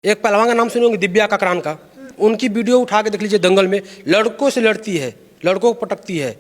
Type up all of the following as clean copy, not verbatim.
एक पहलवान का नाम सुने होंगे, दिव्या काकरान का। उनकी वीडियो उठा के देख लीजिए, दंगल में लड़कों से लड़ती है, लड़कों को पटकती है,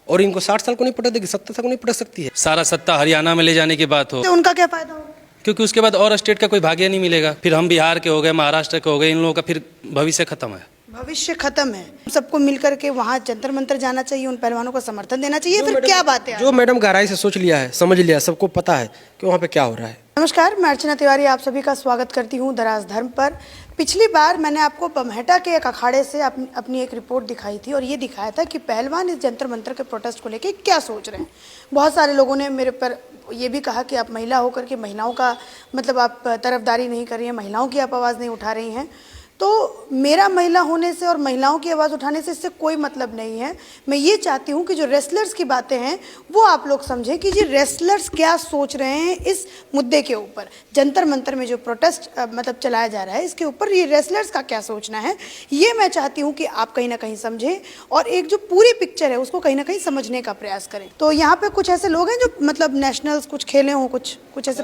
और इनको 60 साल को नहीं पटक देगी, 70 साल को नहीं पटक सकती है। सारा सत्ता हरियाणा में ले जाने की बात हो तो उनका क्या फायदा होगा? क्योंकि उसके बाद और स्टेट का कोई भाग्य नहीं मिलेगा। फिर हम बिहार के हो गए, महाराष्ट्र के हो गए, इन लोगों का फिर भविष्य खत्म है। भविष्य खत्म है। सबको मिलकर के वहाँ जंतर मंतर जाना चाहिए, उन पहलवानों को समर्थन देना चाहिए। फिर क्या बात है? जो मैडम गहराई से सोच लिया है, समझ लिया, सबको पता है कि वहाँ पे क्या हो रहा है। नमस्कार, मैं अर्चना तिवारी आप सभी का स्वागत करती हूँ दराज धर्म पर। पिछली बार मैंने आपको बमहेटा के एक अखाड़े से अपनी एक रिपोर्ट दिखाई थी और ये दिखाया था कि पहलवान इस जंतर मंतर के प्रोटेस्ट को लेके क्या सोच रहे हैं। बहुत सारे लोगों ने मेरे पर ये भी कहा कि आप महिला होकर के महिलाओं का मतलब आप तरफदारी नहीं कर रही हैं, महिलाओं की आप आवाज़ नहीं उठा रही हैं। तो मेरा महिला होने से और महिलाओं की आवाज़ उठाने से इससे कोई मतलब नहीं है। मैं ये चाहती हूँ कि जो रेसलर्स की बातें हैं वो आप लोग समझें कि जी रेसलर्स क्या सोच रहे हैं इस मुद्दे के ऊपर। जंतर मंतर में जो प्रोटेस्ट मतलब चलाया जा रहा है, इसके ऊपर ये रेसलर्स का क्या सोचना है, ये मैं चाहती हूँ कि आप कहीं ना कहीं समझें और एक जो पूरी पिक्चर है उसको कहीं ना कहीं समझने का प्रयास करें। तो यहाँ पे कुछ ऐसे लोग हैं जो मतलब नेशनल्स कुछ खेले हों, कुछ ऐसे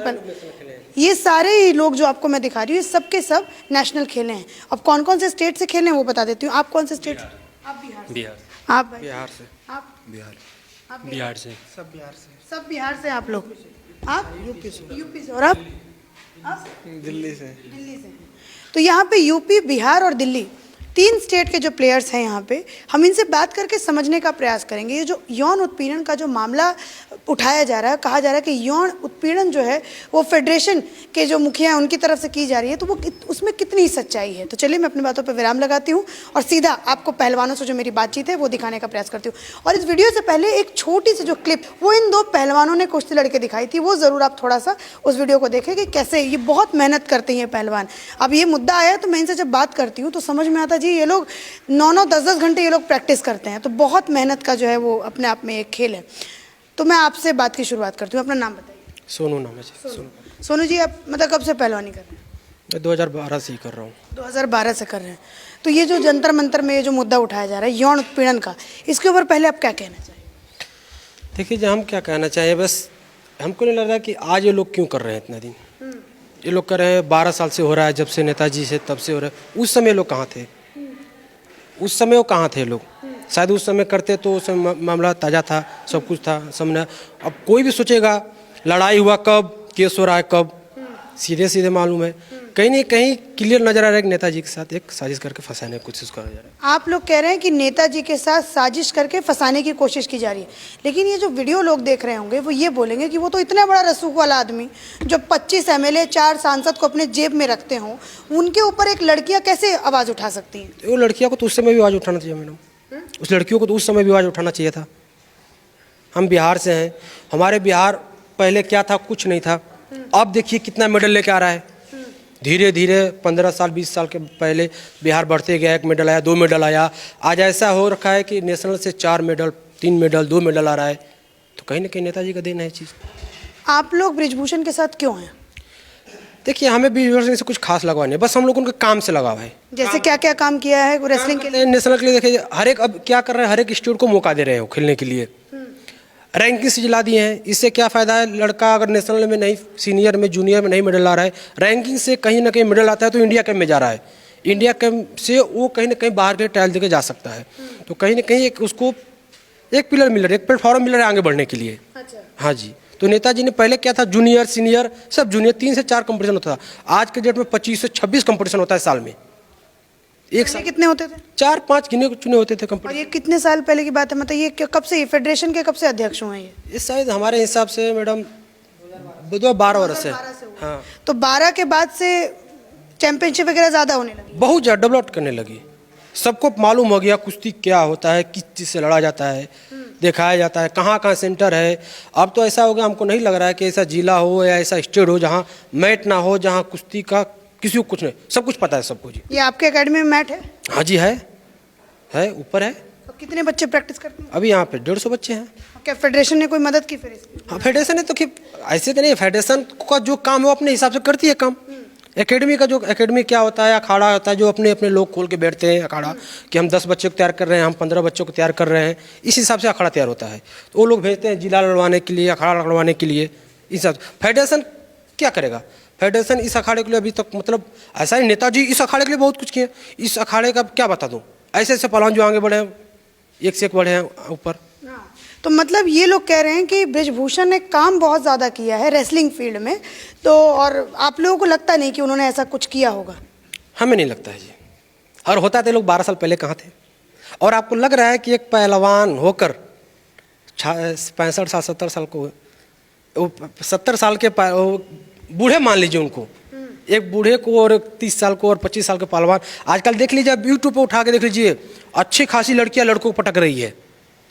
ये सारे ही लोग जो आपको मैं दिखा रही हूँ, ये सब के सब नेशनल खेले हैं। अब कौन कौन से स्टेट से खेले हैं वो बता देती हूँ। आप कौन से स्टेट से? आप बिहार से। आप बिहार से। आप बिहार। आप बिहार से। सब बिहार से। सब बिहार से आप लोग। आप यूपी से। और आप दिल्ली से। दिल्ली से। तो यहाँ पे यूपी, बिहार और दिल्ली, तीन स्टेट के जो प्लेयर्स हैं यहाँ पे, हम इनसे बात करके समझने का प्रयास करेंगे। ये जो यौन उत्पीड़न का जो मामला उठाया जा रहा है, कहा जा रहा है कि यौन उत्पीड़न जो है वो फेडरेशन के जो मुखिया हैं उनकी तरफ से की जा रही है, तो वो उसमें कितनी सच्चाई है। तो चलिए मैं अपनी बातों पर विराम लगाती हूँ और सीधा आपको पहलवानों से जो मेरी बातचीत है वो दिखाने का प्रयास करती हूँ। और इस वीडियो से पहले एक छोटी सी जो क्लिप वो इन दो पहलवानों ने कुश्ती लड़के दिखाई थी, वो ज़रूर आप थोड़ा सा उस वीडियो को देखें कि कैसे ये बहुत मेहनत करते हैं पहलवान। अब ये मुद्दा आया तो मैं इनसे जब बात करती हूँ तो समझ में आता जी ये लोग 9-9, 10-10 घंटे ये लोग प्रैक्टिस करते हैं, तो बहुत मेहनत का जो है वो अपने आप में एक खेल है। तो मैं आपसे बात की शुरुआत करती हूँ। अपना नाम बताइए। सोनू नाम है जी। सोनू जी, आप मतलब कब से पहलवानी कर रहे हैं? मैं 2012 से ही कर रहा हूँ। 2012 से कर रहे हैं। तो ये जो जंतर मंतर में ये जो मुद्दा उठाया जा रहा है यौन उत्पीड़न का, इसके ऊपर पहले आप क्या कहना चाहिए? देखिए, जो हम क्या कहना चाहिए, बस हमको नहीं लग रहा कि आज ये लोग क्यों कर रहे हैं इतना दिन। ये लोग कर रहे हैं 12 साल से हो रहा है, जब से नेताजी से तब से हो रहा है। उस समय लोग कहाँ थे? उस समय वो कहाँ थे लोग? शायद उस समय करते तो उस समय मामला ताज़ा था, सब कुछ था सामने। अब कोई भी सोचेगा लड़ाई हुआ कब, केस हो रहा है कब, सीधे सीधे मालूम है। कहीं नहीं कहीं क्लियर नजर आ रहा है कि नेताजी के साथ एक साजिश करके फंसाने की कोशिश करा जा रहा है। आप लोग कह रहे हैं कि नेताजी के साथ साजिश करके फंसाने की कोशिश की जा रही है, लेकिन ये जो वीडियो लोग देख रहे होंगे वो ये बोलेंगे कि वो तो इतना बड़ा रसूख वाला आदमी जो 25 MLA 4 सांसद को अपने जेब में रखते हों, उनके ऊपर एक लड़कियां कैसे आवाज़ उठा सकती हैं? वो लड़कियों को तो उस समय भी आवाज़ उठाना चाहिए मैडम। उस लड़कियों को तो उस समय भी आवाज़ उठाना चाहिए था। हम बिहार से हैं, हमारे बिहार पहले क्या था? कुछ नहीं था। अब देखिए कितना मेडल लेके आ रहा है। धीरे धीरे 15 साल 20 साल के पहले बिहार बढ़ते गया, 1 मेडल आया, 2 मेडल आया, आज ऐसा हो रखा है कि नेशनल से 4 मेडल, 3 मेडल, 2 मेडल आ रहा है। तो कहीं ना कहीं नेताजी का देन है चीज़। आप लोग बृजभूषण के साथ क्यों हैं? देखिए, हमें बृजभूषण से कुछ खास लगाव नहीं, बस हम लोग उनके काम से लगाव है। जैसे क्या क्या काम किया है रेसलिंग के लिए? नेशनल के लिए देखिए, हर एक अब क्या कर रहे हैं, हर एक स्टेट को मौका दे रहे हो खेलने के लिए। रैंकिंग से जिला दिए हैं, इससे क्या फ़ायदा है? लड़का अगर नेशनल में नहीं, सीनियर में, जूनियर में नहीं मेडल ला रहा है, रैंकिंग से कहीं ना कहीं मेडल आता है तो इंडिया कैंप में जा रहा है। इंडिया कैंप से वो कहीं ना कहीं बाहर के ट्रायल देके जा सकता है। तो कहीं ना कहीं एक उसको एक पिलर मिल रहा है, एक प्लेटफॉर्म मिल रहा है आगे बढ़ने के लिए। अच्छा। हाँ जी। तो नेताजी ने पहले क्या था, जूनियर सीनियर सब जूनियर 3 से 4 कंपटीशन होता था। आज के डेट में 25 से 26 कंपटीशन होता है साल में। एक साल कितने होते थे? 4-5 गिने चुने होते थे और कंपटीशन। ये कितने साल पहले की बात है? मतलब ये कब से, फेडरेशन के कब से अध्यक्ष हुए हैं ये? इस शायद हमारे हिसाब से मैडम 12 वर्ष से। हाँ, तो 12 के बाद से चैंपियनशिप वगैरह ज़्यादा होने लगी? बहुत ज़्यादा डेवलप करने लगी। सबको मालूम हो गया कुश्ती क्या होता है, किस चीज़ से लड़ा जाता है, दिखाया जाता है, कहाँ कहाँ सेंटर है। अब तो ऐसा हो गया, हमको नहीं लग रहा है कि ऐसा जिला हो या ऐसा स्टेट हो जहाँ मैट ना हो, जहाँ कुश्ती का किसी को कुछ नहीं, सब कुछ पता है सबको जी। ये आपके एकेडमी में मैट है? हाँ जी, है ऊपर है। तो कितने बच्चे प्रैक्टिस करते हैं? अभी यहाँ पे 150 बच्चे हैं। क्या फेडरेशन ने कोई मदद की फिर इसकी? हाँ, फेडरेशन है तो कि ऐसे तो नहीं, फेडरेशन का जो काम है वो अपने हिसाब से करती है काम। एकेडमी का जो एकेडमी क्या होता है, अखाड़ा होता है, जो अपने अपने लोग खोल के बैठते हैं अखाड़ा कि हम 10 बच्चों को तैयार कर रहे हैं, हम 15 बच्चों को तैयार कर रहे हैं, इस हिसाब से अखाड़ा तैयार होता है। तो वो लोग भेजते हैं जिला लड़वाने के लिए, अखाड़ा लड़वाने के लिए। इस हिसाब से फेडरेशन क्या करेगा? फेडरेशन इस अखाड़े के लिए अभी तक मतलब ऐसा ही नेताजी इस अखाड़े के लिए बहुत कुछ किए, इस अखाड़े का क्या बता दूं, ऐसे ऐसे पहलवान जो आगे बढ़े हैं, एक से एक बढ़े हैं ऊपर। तो मतलब ये लोग कह रहे हैं कि बृजभूषण ने काम बहुत ज़्यादा किया है रेसलिंग फील्ड में, तो और आप लोगों को लगता नहीं कि उन्होंने ऐसा कुछ किया होगा? हमें नहीं लगता है जी, और होता तो लोग 12 साल पहले कहाँ थे। और आपको लग रहा है कि एक पहलवान होकर 65 साल 70 साल को 70 साल के बूढ़े मान लीजिए उनको, एक बूढ़े को और 30 साल को और 25 साल के पहलवान, आजकल देख लीजिए आप यूट्यूब पर उठा के देख लीजिए, अच्छी खासी लड़कियां लड़कों को पटक रही है,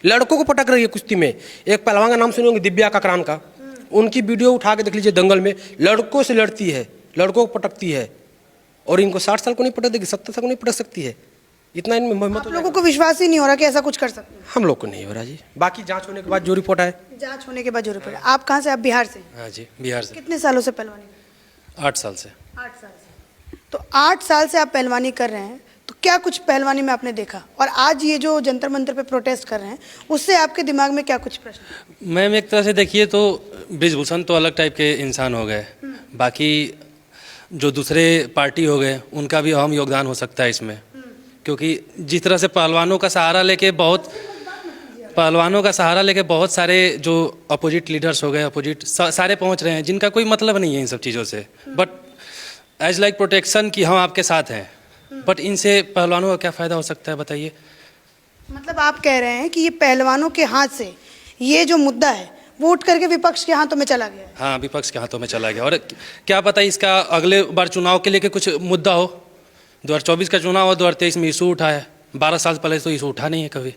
लड़कों को पटक रही है कुश्ती में। एक पहलवान का नाम सुने होंगे, दिव्या काकरान का, उनकी वीडियो उठा के देख लीजिए, दंगल में लड़कों से लड़ती है, लड़कों को पटकती है, और इनको 60 साल को नहीं पटक देगी, 70 साल को नहीं पटक सकती है। इतना इनमें हिम्मत। आप लोगों को विश्वास ही नहीं हो रहा कि ऐसा कुछ कर सकते हैं? हम लोग को नहीं हो रहा जी, बाकी जांच होने के बाद जो रिपोर्ट आए। जांच होने के बाद जो रिपोर्ट। आप कहाँ से? आप बिहार से? हाँ जी, बिहार से। कितने सालों से पहलवानी? 8 साल से। 8 साल से। तो 8 साल से आप पहलवानी कर रहे हैं, तो क्या कुछ पहलवानी में आपने देखा? और आज ये जो जंतर मंतर पे प्रोटेस्ट कर रहे हैं, उससे आपके दिमाग में क्या कुछ प्रश्न? मैम एक तरह से देखिए तो बृजभूषण तो अलग टाइप के इंसान हो गए, बाकी जो दूसरे पार्टी हो गए उनका भी अहम योगदान हो सकता है इसमें, क्योंकि जिस तरह से पहलवानों का सहारा लेके बहुत सारे जो अपोजिट लीडर्स हो गए, अपोजिट सारे पहुंच रहे हैं जिनका कोई मतलब नहीं है इन सब चीज़ों से, बट एज लाइक प्रोटेक्शन कि हम आपके साथ हैं, बट इनसे पहलवानों का क्या फ़ायदा हो सकता है बताइए? मतलब आप कह रहे हैं कि ये पहलवानों के हाथ से ये जो मुद्दा है वो उठ करके विपक्ष के हाथों में चला गया है? हाँ, विपक्ष के हाथों में चला गया, और क्या पता इसका अगले बार चुनाव के लेके कुछ मुद्दा हो, 2024 का चुनाव हो, 2023 में इशू उठा है, 12 साल पहले तो इशू उठा नहीं है कभी।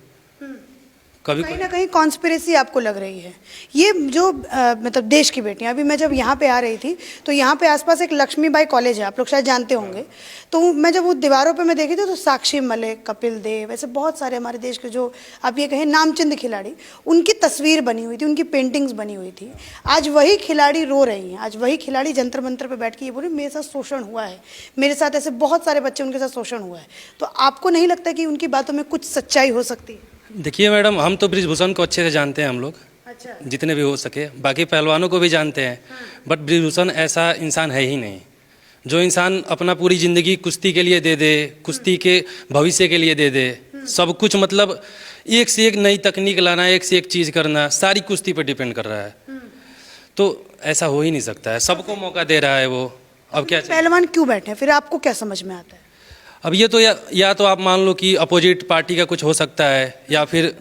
कहीं ना कहीं कॉन्स्पिरेसी आपको लग रही है। ये जो मतलब देश की बेटियां, अभी मैं जब यहाँ पे आ रही थी तो यहाँ पे आसपास एक लक्ष्मीबाई कॉलेज है, आप लोग शायद जानते होंगे, तो मैं जब वो दीवारों पे मैं देखी थी तो साक्षी मलिक, कपिल देव, ऐसे बहुत सारे हमारे देश के जो आप ये कहें नामचंद खिलाड़ी, उनकी तस्वीर बनी हुई थी, उनकी पेंटिंग्स बनी हुई थी। आज वही खिलाड़ी रो रही हैं, आज वही खिलाड़ी जंतर मंतर पर बैठ के ये बोले मेरे साथ शोषण हुआ है, मेरे साथ ऐसे बहुत सारे बच्चे उनके साथ शोषण हुआ है। तो आपको नहीं लगता कि उनकी बातों में कुछ सच्चाई हो सकती है? देखिए मैडम, हम तो बृजभूषण को अच्छे से जानते हैं हम लोग, अच्छा, जितने भी हो सके, बाकी पहलवानों को भी जानते हैं, बट बृजभूषण ऐसा इंसान है ही नहीं जो इंसान अपना पूरी ज़िंदगी कुश्ती के लिए दे दे, कुश्ती के भविष्य के लिए दे दे, सब कुछ मतलब एक से एक नई तकनीक लाना, एक से एक चीज़ करना, सारी कुश्ती पर डिपेंड कर रहा है, तो ऐसा हो ही नहीं सकता है। सबको मौका दे रहा है वो, अब क्या पहलवान क्यों बैठे हैं फिर? आपको क्या समझ में आता है? अब ये तो या तो आप मान लो कि अपोजिट पार्टी का कुछ हो सकता है, या फिर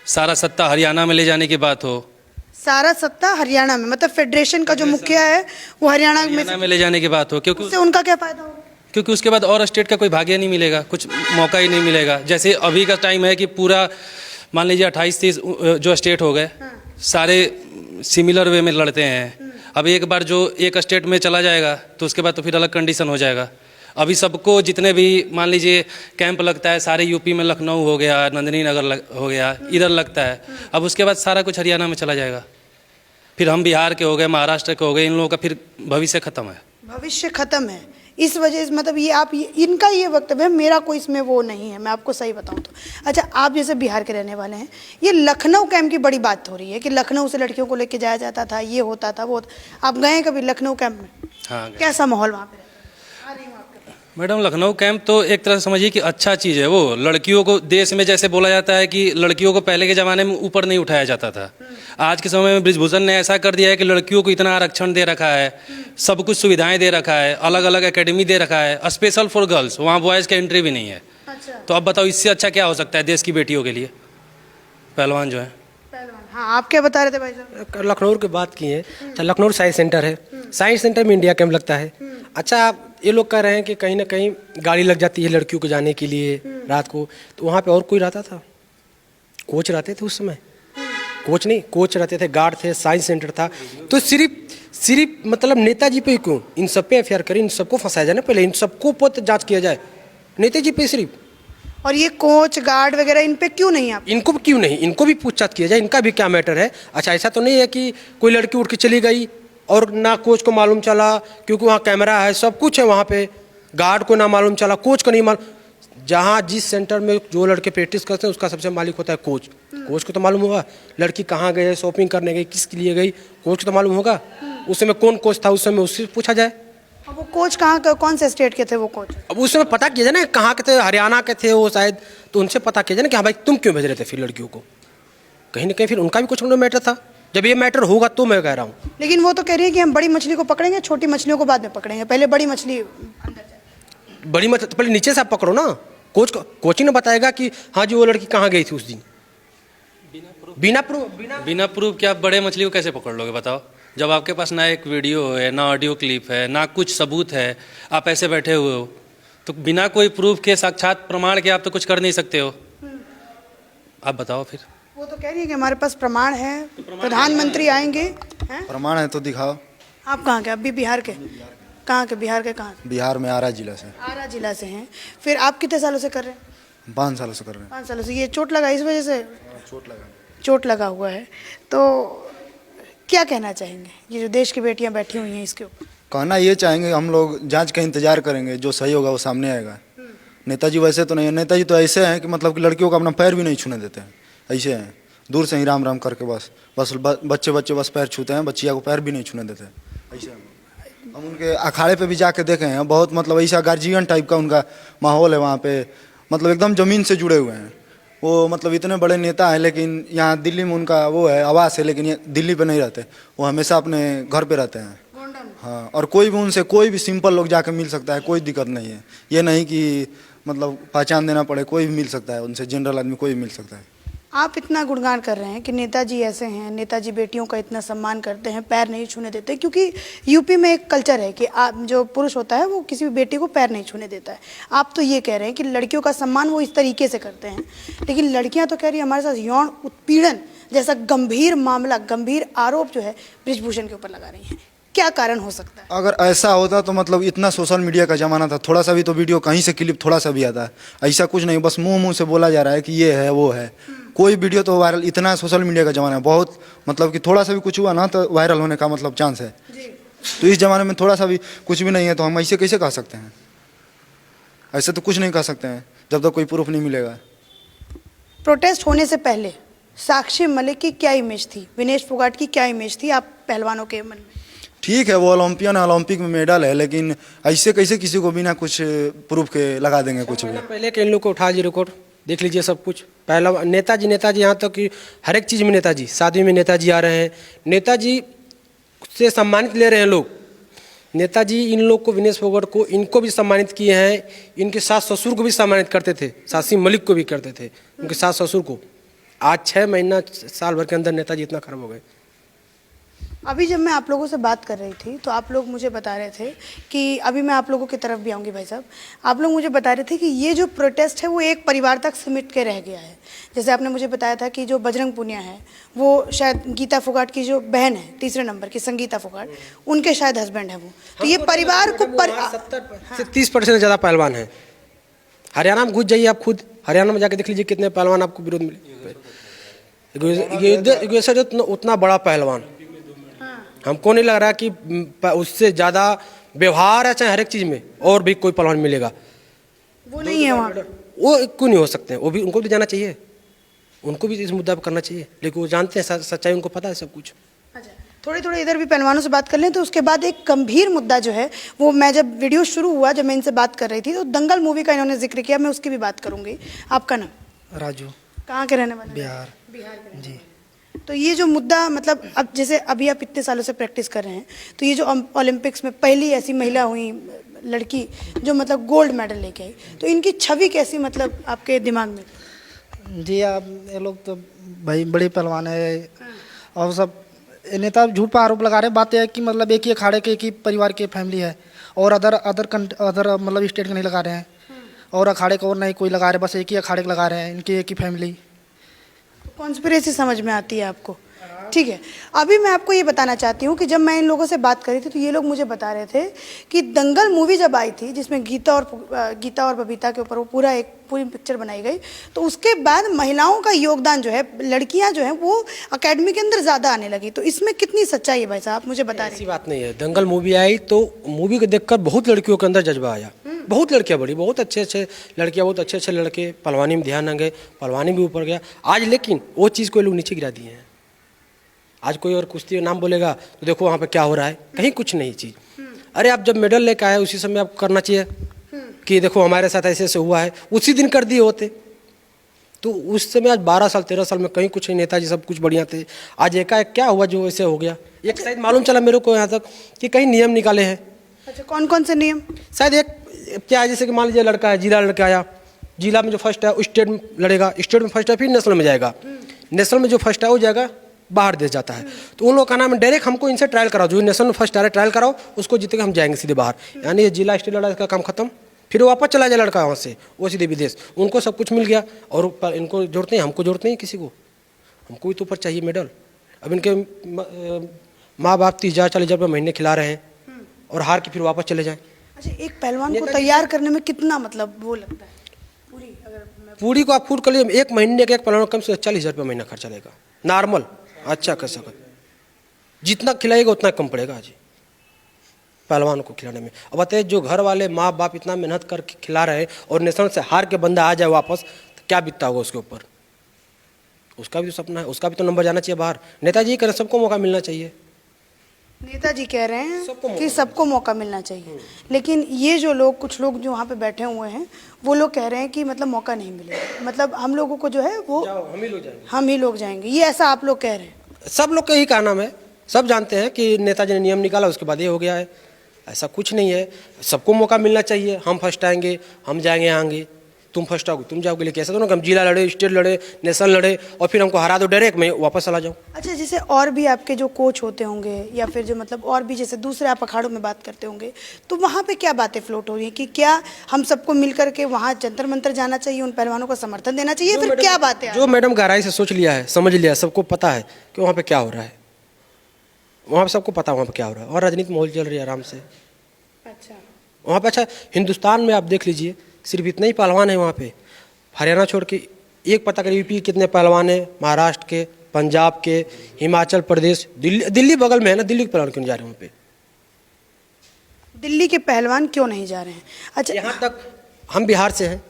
सारा सत्ता हरियाणा में ले जाने की बात हो। सारा सत्ता हरियाणा में, मतलब फेडरेशन का जो मुखिया है वो हरियाणा में ले जाने की बात हो, क्योंकि उससे उनका क्या फायदा होगा? क्योंकि उसके बाद और स्टेट का कोई भाग्य नहीं मिलेगा, कुछ मौका ही नहीं मिलेगा। जैसे अभी का टाइम है कि पूरा मान लीजिए 28-30 जो स्टेट हो गए, सारे सिमिलर वे में लड़ते हैं। अब एक बार जो एक स्टेट में चला जाएगा तो उसके बाद तो फिर अलग कंडीशन हो जाएगा। अभी सबको जितने भी मान लीजिए कैंप लगता है, सारे यूपी में, लखनऊ हो गया, नंदिनी नगर हो गया, इधर लगता है, अब उसके बाद सारा कुछ हरियाणा में चला जाएगा, फिर हम बिहार के हो गए, महाराष्ट्र के हो गए, इन लोगों का फिर भविष्य खत्म है। भविष्य खत्म है, इस वजह से मतलब ये आप इनका ये वक्तव्य है, मेरा कोई इसमें वो नहीं है, मैं आपको सही बताऊं तो। अच्छा, आप जैसे बिहार के रहने वाले हैं, ये लखनऊ कैंप की बड़ी बात हो रही है कि लखनऊ से लड़कियों को लेके जाया जाता था, ये होता था, वो आप गए कभी लखनऊ कैंप में? हाँ, कैसा माहौल वहाँ पे? मैडम, लखनऊ कैंप तो एक तरह से समझिए कि अच्छा चीज़ है। वो लड़कियों को, देश में जैसे बोला जाता है कि लड़कियों को पहले के ज़माने में ऊपर नहीं उठाया जाता था, आज के समय में बृजभूषण ने ऐसा कर दिया है कि लड़कियों को इतना आरक्षण दे रखा है, सब कुछ सुविधाएं दे रखा है, अलग अलग एकेडमी दे रखा है, स्पेशल फॉर गर्ल्स, वहाँ बॉयज़ का एंट्री भी नहीं है। अच्छा। तो अब बताओ इससे अच्छा क्या हो सकता है देश की बेटियों के लिए, पहलवान जो है। हाँ, आप क्या बता रहे थे भाई साहब? लखनऊ की बात की है। अच्छा, लखनऊ साइंस सेंटर है, साइंस सेंटर में इंडिया कैंप लगता है। अच्छा, ये लोग कह रहे हैं कि कहीं ना कहीं गाड़ी लग जाती है लड़कियों को जाने के लिए रात को, तो वहाँ पे और कोई रहता था? कोच रहते थे उस समय? कोच नहीं, कोच रहते थे, गार्ड थे, साइंस सेंटर था। तो सिर्फ मतलब नेताजी पे क्यों इन सब पे एफआईआर करें, इन सबको फंसाया जाए ना, पहले इन सबको जांच किया जाए, नेताजी पे सिर्फ। और ये कोच गार्ड वगैरह इन पे क्यों नहीं? आप इनको क्यों नहीं, इनको भी पूछताछ किया जाए, इनका भी क्या मैटर है? अच्छा, ऐसा तो नहीं है कि कोई लड़की उठ के चली गई और ना कोच को मालूम चला, क्योंकि वहाँ कैमरा है, सब कुछ है वहाँ पे, गार्ड को ना मालूम चला, कोच को नहीं मालूम। जहाँ जिस सेंटर में जो लड़के प्रैक्टिस करते हैं उसका सबसे मालिक होता है कोच। कोच को तो मालूम होगा लड़की कहाँ गई, शॉपिंग करने गई, किसके लिए गई, कोच को तो मालूम होगा। उस समय कौन कोच था उस समय, उससे पूछा जाए। अब वो कोच कौन से स्टेट के थे वो कोच? अब उस समय पता किया जाए ना कहाँ के थे, हरियाणा के थे वो शायद, तो उनसे पता किया जाए ना कि हाँ भाई तुम क्यों भेज रहे थे फिर लड़कियों को, कहीं ना कहीं फिर उनका भी कुछ मैटर था। जब ये मैटर होगा तो मैं कह रहा हूँ। लेकिन वो तो कह रही है कि हम बड़ी मछली को पकड़ेंगे, छोटी मछलियों को बाद में पकड़ेंगे, पहले बड़ी मछली अंदर जाए। बड़ी मछली पहले नीचे से आप पकड़ो ना, कोचिंग ने बताएगा कि हाँ जी वो लड़की कहाँ गई थी उस दिन। बिना प्रूफ के आप बड़े मछली को कैसे पकड़ लोगे बताओ? जब आपके पास ना एक वीडियो है, ना ऑडियो क्लिप है, ना कुछ सबूत है, आप ऐसे बैठे हुए हो, तो बिना कोई प्रूफ के, साक्षात प्रमाण के आप तो कुछ कर नहीं सकते हो। आप बताओ फिर। वो तो कह रही है कि हमारे पास प्रमाण है, प्रधानमंत्री आएंगे। हैं? प्रमाण है तो दिखाओ। आप कहाँ के? अभी बिहार के? कहाँ के? बिहार के कहाँ? बिहार में आरा जिला से। आरा जिला से हैं। फिर आप कितने सालों से कर रहे हैं? 5 सालों से कर रहे हैं। 5 सालों से। ये चोट लगा इस वजह से? चोट लगा हुआ है। तो क्या कहना चाहेंगे ये जो देश की बेटियां बैठी हुई हैं इसके ऊपर? कहना ये चाहेंगे, हम लोग जांच का इंतजार करेंगे, जो सही होगा वो सामने आएगा। नेताजी वैसे तो नहीं है, नेताजी तो ऐसे हैं कि मतलब कि लड़कियों को अपना पैर भी नहीं छूने देते हैं, ऐसे हैं, दूर से ही राम राम करके बस बच्चे बस पैर छूते हैं, बच्चिया को पैर भी नहीं छूने देते, ऐसे हैं। हम उनके अखाड़े पे भी जाके देखे हैं, बहुत मतलब ऐसा गार्जियन टाइप का उनका माहौल है वहाँ पे, मतलब एकदम ज़मीन से जुड़े हुए हैं वो। मतलब इतने बड़े नेता हैं, लेकिन यहाँ दिल्ली में उनका वो है आवास है, लेकिन ये दिल्ली पे नहीं रहते, वो हमेशा अपने घर पे रहते हैं। हाँ, और कोई भी उनसे कोई भी सिंपल लोग जाके मिल सकता है, कोई दिक्कत नहीं है। ये नहीं कि मतलब पहचान देना पड़े, कोई भी मिल सकता है उनसे, जनरल आदमी कोई भी मिल सकता है। आप इतना गुणगान कर रहे हैं कि नेताजी ऐसे हैं, नेताजी बेटियों का इतना सम्मान करते हैं, पैर नहीं छूने देते, क्योंकि यूपी में एक कल्चर है कि आप जो पुरुष होता है वो किसी भी बेटी को पैर नहीं छूने देता है। आप तो ये कह रहे हैं कि लड़कियों का सम्मान वो इस तरीके से करते हैं, लेकिन लड़कियां तो कह रही है हमारे साथ यौन उत्पीड़न जैसा गंभीर मामला, गंभीर आरोप जो है बृजभूषण के ऊपर लगा रही हैं। क्या कारण हो सकता है? अगर ऐसा होता तो मतलब इतना सोशल मीडिया का ज़माना था, थोड़ा सा भी तो वीडियो कहीं से क्लिप थोड़ा सा भी आता है। ऐसा कुछ नहीं, बस मुंह से बोला जा रहा है कि ये है वो है। कोई वीडियो तो वायरल, इतना सोशल मीडिया का ज़माना है, बहुत मतलब कि थोड़ा सा भी कुछ हुआ ना तो वायरल होने का मतलब चांस है। तो इस ज़माने में थोड़ा सा भी कुछ भी नहीं है, तो हम ऐसे कैसे कह सकते हैं? ऐसे तो कुछ नहीं कह सकते हैं जब तक कोई प्रूफ नहीं मिलेगा। प्रोटेस्ट होने से पहले साक्षी मलिक की क्या इमेज थी, विनेश फोगाट की क्या इमेज थी आप पहलवानों के मन में? ठीक है, वो ओलंपियन है, ओलंपिक में मेडल है, लेकिन ऐसे कैसे किसी को बिना कुछ प्रूफ के लगा देंगे कुछ भी? पहले के इन लोग को उठा जी रिकॉर्ड देख लीजिए सब कुछ। पहला नेताजी यहाँ तक कि हर एक चीज़ में नेताजी, शादी में नेताजी आ रहे हैं, नेताजी से सम्मानित ले रहे हैं लोग। नेताजी इन लोग को, विनेश फोगाट को, इनको भी सम्मानित किए हैं, इनके सास ससुर को भी सम्मानित करते थे, साक्षी मलिक को भी करते थे, उनके सास ससुर को। आज 6 महीना साल भर के अंदर नेताजी इतना खराब हो गए। अभी जब मैं आप लोगों से बात कर रही थी तो आप लोग मुझे बता रहे थे कि, अभी मैं आप लोगों की तरफ भी आऊँगी भाई साहब, आप लोग मुझे बता रहे थे कि ये जो प्रोटेस्ट है वो एक परिवार तक सिमट के रह गया है। जैसे आपने मुझे बताया था कि जो बजरंग पुनिया है वो शायद गीता फोगाट की जो बहन है 3रे नंबर की, संगीता फोगाट, उनके शायद हस्बैंड है वो। तो ये परिवार को 70 से 30% से ज़्यादा पहलवान है। हरियाणा में घुस जाइए आप, खुद हरियाणा में जाके देख लीजिए कितने पहलवान आपको विरोध मिले। उतना बड़ा पहलवान हमको नहीं लग रहा कि उससे ज़्यादा व्यवहार है, चाहे हर एक चीज़ में, और भी कोई पहलवान मिलेगा। वो नहीं है वहाँ, वो क्यों नहीं हो सकते हैं? वो भी, उनको भी जाना चाहिए, उनको भी इस मुद्दा पर करना चाहिए, लेकिन वो जानते हैं सच्चाई, उनको पता है सब कुछ। अच्छा, थोड़ी इधर भी पहलवानों से बात कर लें तो उसके बाद एक गंभीर मुद्दा जो है वो, मैं जब वीडियो शुरू हुआ, जब मैं इनसे बात कर रही थी तो दंगल मूवी का इन्होंने जिक्र किया, मैं उसकी भी बात करूँगी। आपका नाम? राजू। कहाँ के रहने वाले? बिहार के जी। तो ये जो मुद्दा, मतलब अब जैसे अभी आप इतने सालों से प्रैक्टिस कर रहे हैं, तो ये जो ओलंपिक्स में पहली ऐसी महिला हुई लड़की जो मतलब गोल्ड मेडल लेके आई, तो इनकी छवि कैसी मतलब आपके दिमाग में? जी, आप ये लोग तो भाई बड़े पहलवान है, और सब नेता झूठ पर आरोप लगा रहे हैं। बात यह है कि मतलब एक ही अखाड़े के, एक ही परिवार की फैमिली है, और अदर मतलब स्टेट के नहीं लगा रहे हैं, और अखाड़े को और नहीं कोई लगा रहे, बस एक ही अखाड़े को लगा रहे हैं, इनकी एक ही फैमिली। कॉन्स्पिरेसी समझ में आती है आपको? ठीक है, अभी मैं आपको ये बताना चाहती हूँ कि जब मैं इन लोगों से बात करी थी तो ये लोग मुझे बता रहे थे कि दंगल मूवी जब आई थी, जिसमें गीता और बबीता के ऊपर वो पूरी पिक्चर बनाई गई, तो उसके बाद महिलाओं का योगदान जो है, लड़कियां जो हैं वो अकेडमी के अंदर ज़्यादा आने लगी। तो इसमें कितनी सच्चाई है भाई साहब, मुझे बता रहे? ऐसी बात नहीं है। दंगल मूवी आई तो मूवी को देखकर बहुत लड़कियों के अंदर जज्बा आया, बहुत लड़कियां बढ़ी, बहुत अच्छे लड़कियां, बहुत अच्छे लड़के, पहलवानी में ध्यान आ गए, पहलवानी भी ऊपर गया आज। लेकिन वो चीज़ को लोग नीचे गिरा दिए हैं। आज कोई और कुश्ती नाम बोलेगा तो देखो वहाँ पे क्या हो रहा है, कहीं कुछ नहीं चीज़। अरे आप जब मेडल लेकर आए उसी समय आपको करना चाहिए कि देखो हमारे साथ ऐसे ऐसे हुआ है, उसी दिन कर दिए होते। तो उस समय आज 12 साल 13 साल में कहीं कुछ नहीं, नेताजी सब कुछ बढ़िया थे। आज एकाएक क्या हुआ जो ऐसे हो गया? एक शायद मालूम चला मेरे को यहाँ तक कि कहीं नियम निकाले हैं। अच्छा, कौन कौन से नियम? शायद एक क्या है, जैसे कि मान लीजिए लड़का है, जिला लड़का आया, जिला में जो फर्स्ट है वो स्टेट में लड़ेगा, स्टेट में फर्स्ट है फिर नेशनल में जाएगा, नेशनल में जो फर्स्ट है वो जाएगा बाहर देश जाता है। तो उन लोगों का नाम है डायरेक्ट हमको इनसे ट्रायल कराओ, जो नेशनल में फर्स्ट आ रहा है ट्रायल कराओ, उसको जीतेगा हम जाएंगे सीधे बाहर। यानी ये जिला स्टेट लड़ा, इसका काम खत्म, फिर वो वापस चला जाए लड़का वहाँ से, वो सीधे विदेश। उनको सब कुछ मिल गया और इनको जरूरत नहीं, हमको जरूरत नहीं किसी को, हमको ही तो ऊपर चाहिए मेडल। अब इनके माँ बाप 30,000 40,000 रुपये महीने खिला रहे हैं और हार के फिर वापस चले जाएँ। अच्छा, एक पहलवान को तैयार करने में कितना मतलब वो लगता है? पूरी को आप फूड कर लीजिए, एक महीने का एक पहलवान कम से 40,000 रुपये महीना खर्चा लेगा नॉर्मल, अच्छा कर सकता। जितना खिलाएगा उतना कम पड़ेगा जी पहलवान को खिलाने में। अब बताइए जो घर वाले माँ बाप इतना मेहनत करके खिला रहे हैं और नेशनल से हार के बंदा आ जाए वापस, तो क्या बीतता होगा उसके ऊपर? उसका भी तो सपना है, उसका भी तो नंबर जाना चाहिए बाहर। नेताजी कह रहे सबको मौका मिलना चाहिए। नेताजी कह रहे हैं कि सबको मौका मिलना चाहिए, लेकिन ये जो लोग, कुछ लोग जो वहाँ पे बैठे हुए हैं, वो लोग कह रहे हैं कि मतलब मौका नहीं मिलेगा, मतलब हम लोगों को जो है वो हम ही लोग जाएंगे, ये ऐसा आप लोग कह रहे हैं? सब लोग का यही कहना है, सब जानते हैं कि नेताजी ने नियम निकाला उसके बाद ये हो गया है। ऐसा कुछ नहीं है, सबको मौका मिलना चाहिए। हम फर्स्ट आएंगे, हम जाएंगे, आएंगे, तुम फर्स्ट आओगे, तुम जाओगे, लेकिन ऐसा तो ना हम जिला लड़े, स्टेट लड़े, नेशनल लड़े और फिर हमको हरा दो डायरेक्ट मैं वापस चला जाऊँ। अच्छा, जैसे और भी आपके जो कोच होते होंगे या फिर जो मतलब और भी जैसे दूसरे आप अखाड़ों में बात करते होंगे, तो वहाँ पे क्या बातें फ्लोट हो रही हैं कि क्या हम सबको मिल करके वहाँ जंतर मंतर जाना चाहिए, उन पहलवानों को समर्थन देना चाहिए, फिर क्या बातें? जो मैडम गहराई से सोच लिया है, समझ लिया, सबको पता है कि वहाँ पे क्या हो रहा है, वहाँ पे सबको पता है वहाँ पे क्या हो रहा है, और राजनीति माहौल चल रही है आराम से। अच्छा, वहाँ पे अच्छा हिंदुस्तान में आप देख लीजिए, सिर्फ इतने ही पहलवान है वहाँ पे, हरियाणा छोड़ के। एक पता करिए यूपी कितने पहलवान हैं, महाराष्ट्र के, पंजाब के, हिमाचल प्रदेश, दिल्ली बगल में है ना, दिल्ली के पहलवान क्यों नहीं जा रहे वहाँ पे? दिल्ली के पहलवान क्यों नहीं जा रहे हैं? अच्छा, यहाँ तक हम बिहार से हैं,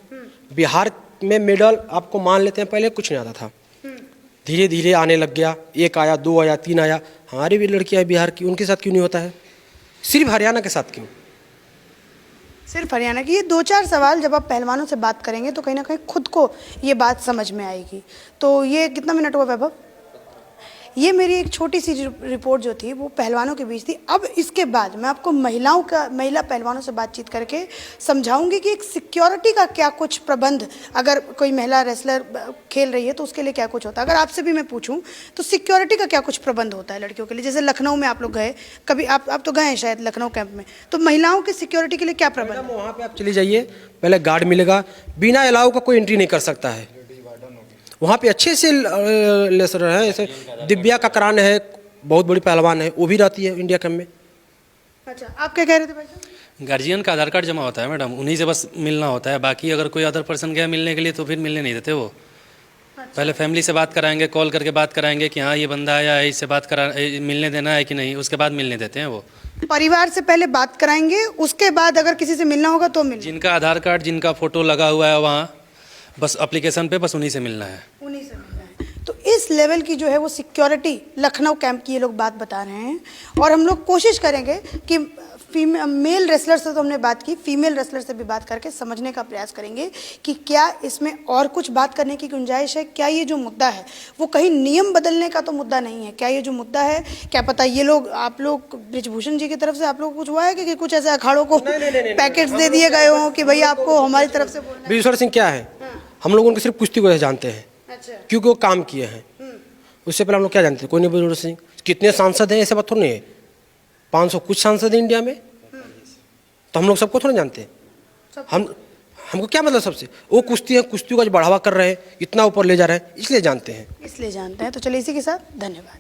बिहार में मेडल आपको मान लेते हैं पहले कुछ नहीं आता था, धीरे धीरे आने लग गया, 1 आया, 2 आया, 3 आया। हमारी भी लड़कियाँ बिहार की, उनके साथ क्यों नहीं होता है? सिर्फ हरियाणा के साथ क्यों? सिर्फ हरियाणा की? ये 2-4 सवाल जब आप पहलवानों से बात करेंगे तो कहीं ना कहीं खुद को ये बात समझ में आएगी। तो ये कितना मिनट हुआ वैभव? ये मेरी एक छोटी सी रिपोर्ट जो थी वो पहलवानों के बीच थी। अब इसके बाद मैं आपको महिला पहलवानों से बातचीत करके समझाऊंगी कि एक सिक्योरिटी का क्या कुछ प्रबंध, अगर कोई महिला रेसलर खेल रही है तो उसके लिए क्या कुछ होता है। अगर आपसे भी मैं पूछूं तो सिक्योरिटी का क्या कुछ प्रबंध होता है लड़कियों के लिए? जैसे लखनऊ में आप लोग गए कभी, आप तो गए हैं शायद लखनऊ कैंप में, तो महिलाओं की सिक्योरिटी के लिए क्या प्रबंध? वहाँ पे आप चली जाइए, पहले गार्ड मिलेगा, बिना अलाउ का कोई एंट्री नहीं कर सकता है। वहाँ पे अच्छे से लेसर है, जैसे दिव्या ककरान है, बहुत बड़ी पहलवान है, वो भी रहती है इंडिया कैंप में। अच्छा, आप क्या कह रहे थे भाई साहब? गार्जियन का आधार कार्ड जमा होता है मैडम, उन्हीं से बस मिलना होता है, बाकी अगर कोई अदर पर्सन गया मिलने के लिए तो फिर मिलने नहीं देते वो। पहले फैमिली से बात कराएंगे, कॉल करके बात कराएंगे कि हाँ ये बंदा आया है, इससे बात करा, मिलने देना है कि नहीं, उसके बाद मिलने देते हैं वो। परिवार से पहले बात कराएंगे, उसके बाद अगर किसी से मिलना होगा तो मिलना। जिनका आधार कार्ड, जिनका फोटो लगा हुआ है वहाँ, बस एप्लीकेशन पे बस उन्हीं से मिलना है, उन्हीं से मिलना है। तो इस लेवल की जो है वो सिक्योरिटी लखनऊ कैंप की ये लोग बात बता रहे हैं, और हम लोग कोशिश करेंगे कि मेल रेसलर से तो हमने बात की, फीमेल रेसलर से भी बात करके समझने का प्रयास करेंगे कि क्या इसमें और कुछ बात करने की गुंजाइश है। क्या ये जो मुद्दा है वो कहीं नियम बदलने का तो मुद्दा नहीं है? क्या ये जो मुद्दा है, क्या पता ये लोग, आप लोग ब्रिजभूषण जी की तरफ से आप लोग कुछ हुआ है कि कुछ ऐसे अखाड़ों को पैकेट्स दे दिए गए हों कि भाई आपको हमारी तरफ से बोलना है? ब्रिजभूषण सिंह क्या है, हम लोग उनको सिर्फ कुश्ती को जानते हैं। अच्छा, क्योंकि वो काम किए हैं। उससे पहले हम लोग क्या जानते हैं? कोई नहीं। ब्रिजभूषण सिंह कितने सांसद हैं, ऐसे बात थोड़ी नहीं है, 500 कुछ सांसद हैं इंडिया में, तो हम लोग सबको थोड़ा जानते हैं। हमको क्या मतलब सबसे? वो कुश्ती है, कुश्ती को आज बढ़ावा कर रहे हैं, इतना ऊपर ले जा रहे हैं, इसलिए जानते हैं। इसलिए जानते हैं। तो चलिए इसी के साथ धन्यवाद।